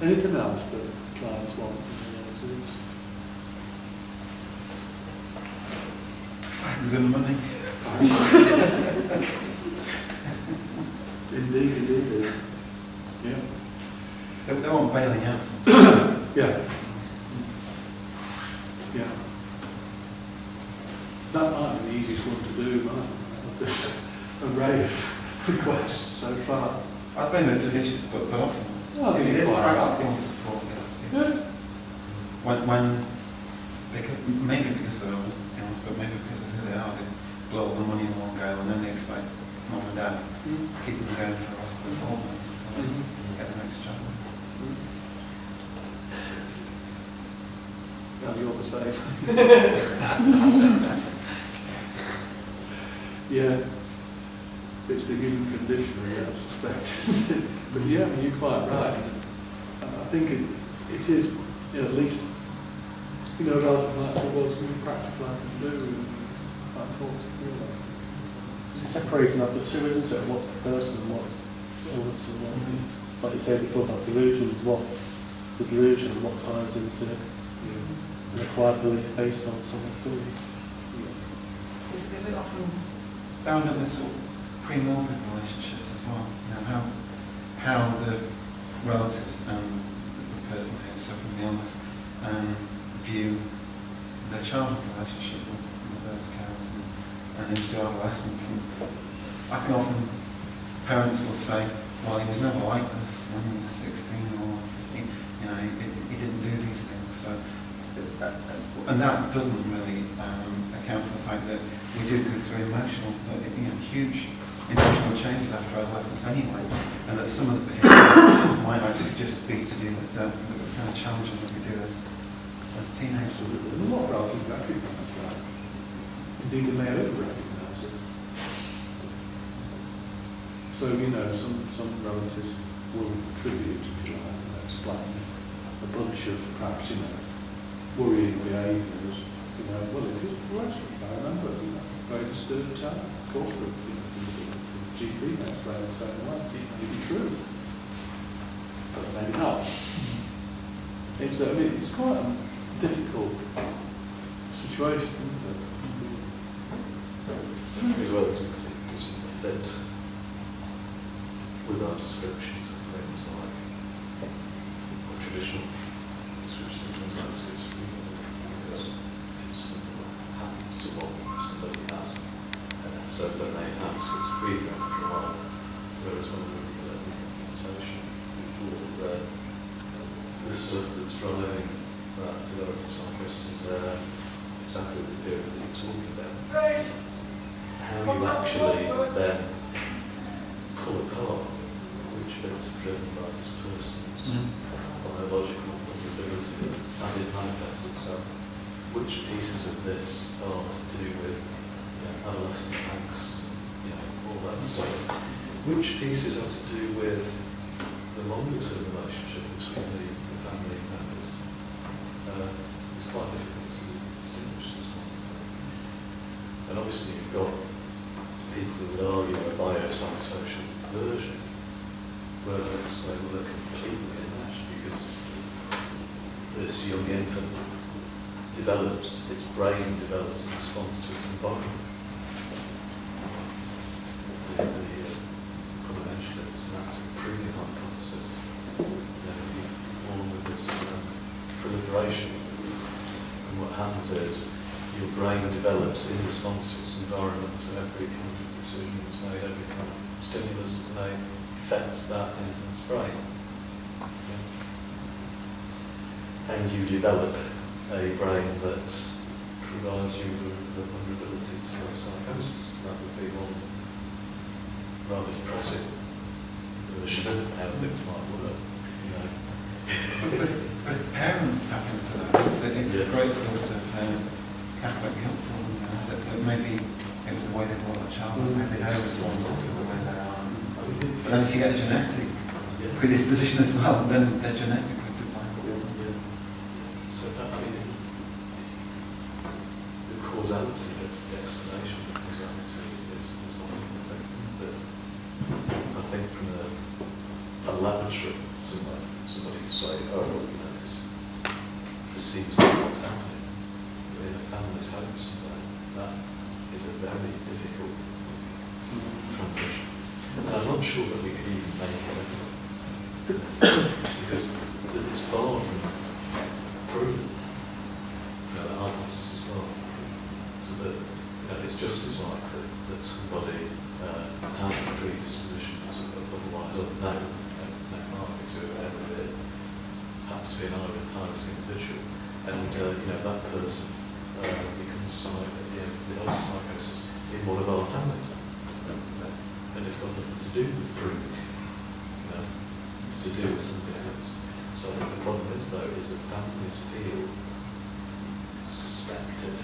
Anything else that clients want from the relatives? Fags and money. Indeed. Yeah. They want bailing out. Yeah. Yeah. That might be the easiest one to do, mightn't it? There's an array of requests so far. I've been a physician, but often Well, I think it is it's quite practical right. support. Yes. When because maybe because they're almost illness, but maybe because of who they are, they blow all the money in one go, and then they expect mum and dad to keep them going for the rest of the fortnight until they get the next job. Well, you're the same. Yeah. It's the human condition, really, I suspect. But yeah, I mean, you're quite right. I think it is, at least, rather than like, well, there's something practical I can do, and I thought, It's separating up the two, isn't it? What's the person and what's illness and what? It's like you said before about delusions, what's the delusion and what ties into an acquired belief based on someone feels. Is it often found in the sort of pre-morbid relationships as well? How the relatives and the person who's suffering the illness view their childhood relationship with those carers and into adolescence. And I think often parents will say, well, he was never like this when he was 16 or 15, he didn't do these things. So, and that doesn't really account for the fact that we do go through huge emotional changes after adolescence anyway, and that some of the behaviour might actually just be to do with the kind of challenging that we do as teenagers. a lot of relatives recognise that. Indeed, they may ever recognise it. So, some relatives will attribute, if you like, and explain a bunch of perhaps, worrying behaviours. Well, it was adolescence, I remember, very disturbed child. Of course, the GP may explain the same way. It may be true, but maybe not. It's quite a difficult situation, isn't it? As well as because it doesn't fit with our descriptions of things like traditional descriptions of things like schizophrenia, because it's something that happens to somebody has an episode when they have schizophrenia after a while, whereas when we look at the conversation before, the stuff that's driving that development psychosis is exactly the period that you're talking about. How you actually then pull apart which bits are driven by this person's biological vulnerability as it manifests itself, which pieces of this are to do with adolescent angst, all that stuff, which pieces are to do with the longer term relationship between the family members. It's quite difficult to distinguish this sort of thing. And obviously you've got people who would argue a biopsychosocial version, where they'd say, well, they're completely enmeshed because this young infant its brain develops in response to its environment. Probably mentioned the synaptic pruning hypothesis. Born with this proliferation, and what happens is your brain develops in response to its environment, so every kind of decision that's made, every kind of stimulus that's made affects that infant's brain. And you develop a brain that provides you with the vulnerability to psychosis. That would be one rather depressing version of how things might work. But if parents tap into that, it's a great source of Catholic guilt for them. That maybe it was the way they brought that child up, maybe they're responsible for the way they are. But then if you get a genetic predisposition as well, then they're genetically to blame. So the causality, the explanation of the causality is one of the things that I think from a laboratory somewhere, somebody could say, oh, well, you know, this seems to be what's happening. But in a family's home somewhere, that is a very difficult transition. And I'm not sure that we could even make it separate. Because it's far from proven. You know, the hypothesis is far from proven. So that, you know, it's just as likely that somebody has a predisposition as otherwise unknown, no markers or whatever it is, happens to be an high-risk individual. And, you know, that person becomes develops psychosis in one of our families. And it's got nothing to do with proving. You know, it's to do with something else. So I think the problem is, though, is that families feel suspected.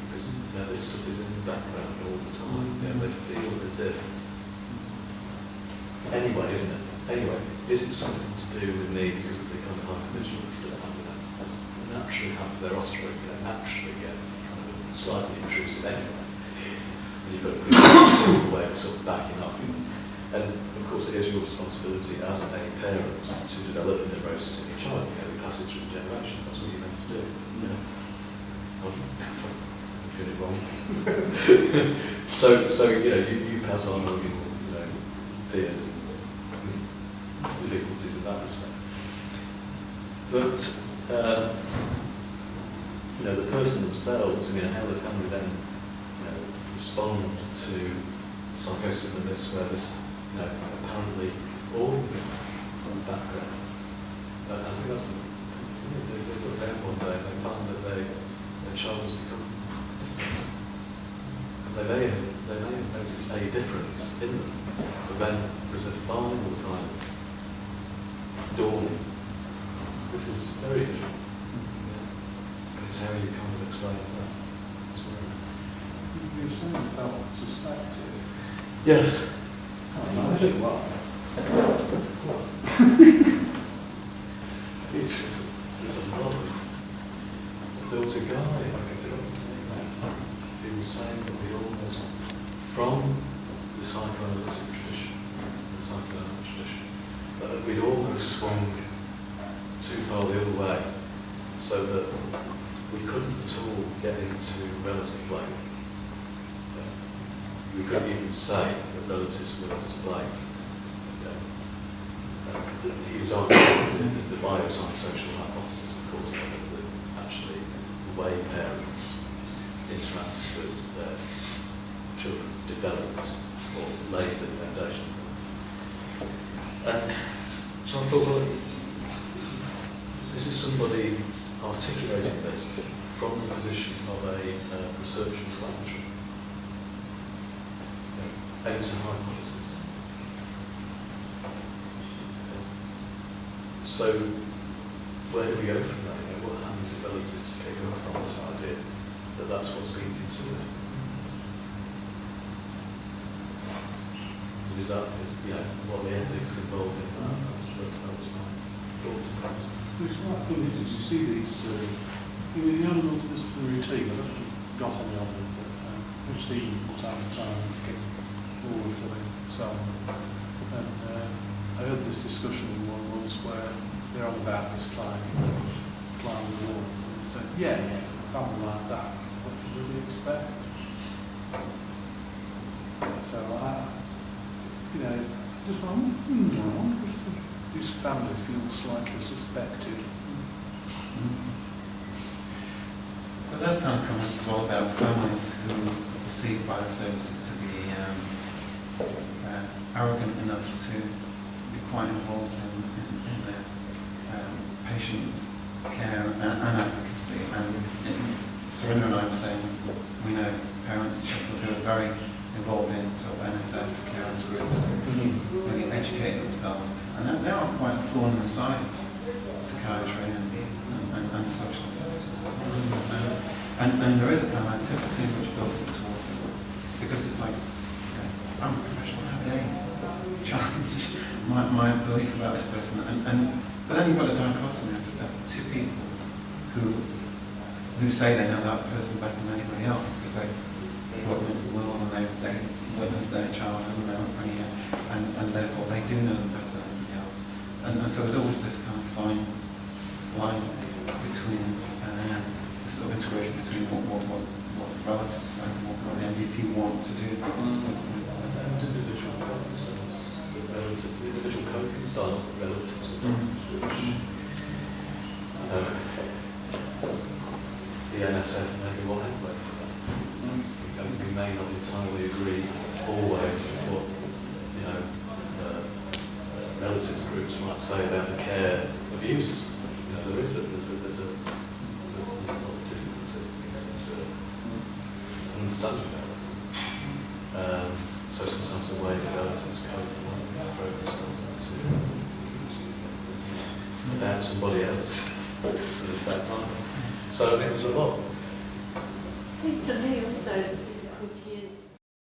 Because, you know, this stuff is in the background all the time. You know, they feel as if, anyway, isn't it? Anyway, is it something to do with me because of the kind of hypervigilance that family members naturally have for their offspring? They naturally get kind of slightly intrusive anyway. And you've got to think of a way of sort of backing up. And of course, it is your responsibility as a parent to develop a neurosis in your child. You know, the passage of generations, that's what you're meant to do. You know? I'm doing it wrong. so you know, you pass on all your, you know, fears and difficulties in that respect. But you know, the person themselves, I mean, how the family then, you know, respond to psychosis in this, where this, you know, apparently ordinary from the background. I think that's, they look down one day and they find that their child has become different. And they may have noticed a difference in them, but then there's a final kind of dawning. This is very different. It's how you kind of explain that. You certainly felt suspected. Yes. I do well. There's a lot of... There was a guy, I can forget his name now, he was saying that we almost, from the psychoanalytic tradition, that we'd almost swung too far the other way, so that we couldn't at all get into relative blame. We couldn't even say that relatives were to blame. He was arguing the biopsychosocial hypothesis, of course, that actually the way parents interacted with their children developed or laid the foundation for them. And so I thought, well, this is somebody articulating this from the position of a research and collaborator. Aims a hypothesis. So, where do we go from there? You know, what happens if relatives take up on this idea that that's what's being considered? And is you know, what the ethics involved in that? That was my thoughts and practice. Which one thing is, you see these, you know, multidisciplinary team, I don't know if you've got any of them, but we've seen from time to time getting forward to so on. And I heard this discussion in one once where they're on about this climbing the walls, and they said, yeah, a family like that, what should we expect? So you know, just went, this family feels slightly suspected. So those kind of comments is all about families who are perceived by the services to be arrogant enough to be quite involved in their patients' care and advocacy. And Surinder and I were saying, we know parents in Sheffield who are very involved in sort of NSF carers groups, really educate themselves. And they are quite a thorn in the side of psychiatry and social services. And there is a kind of antipathy which builds it towards them. Because it's like, I'm a professional, how dare you challenge my belief about this person? But then you've got a dichotomy of two people who say they know that person better than anybody else because they witness the world and they witness their childhood and therefore they do know them better than anybody else. and so there's always this kind of fine line between the sort of integration between what relatives are saying and what the MDT want to do. And individual the individual coping styles, the relatives, which the NSF may be one outlet for that. We may not entirely agree always with what, relatives groups might say about the care of users. There's a lot of difficulty in understanding that. So sometimes the way the relatives cope is throw themselves into about somebody else. So I think there's a lot. I think for me also the difficulty is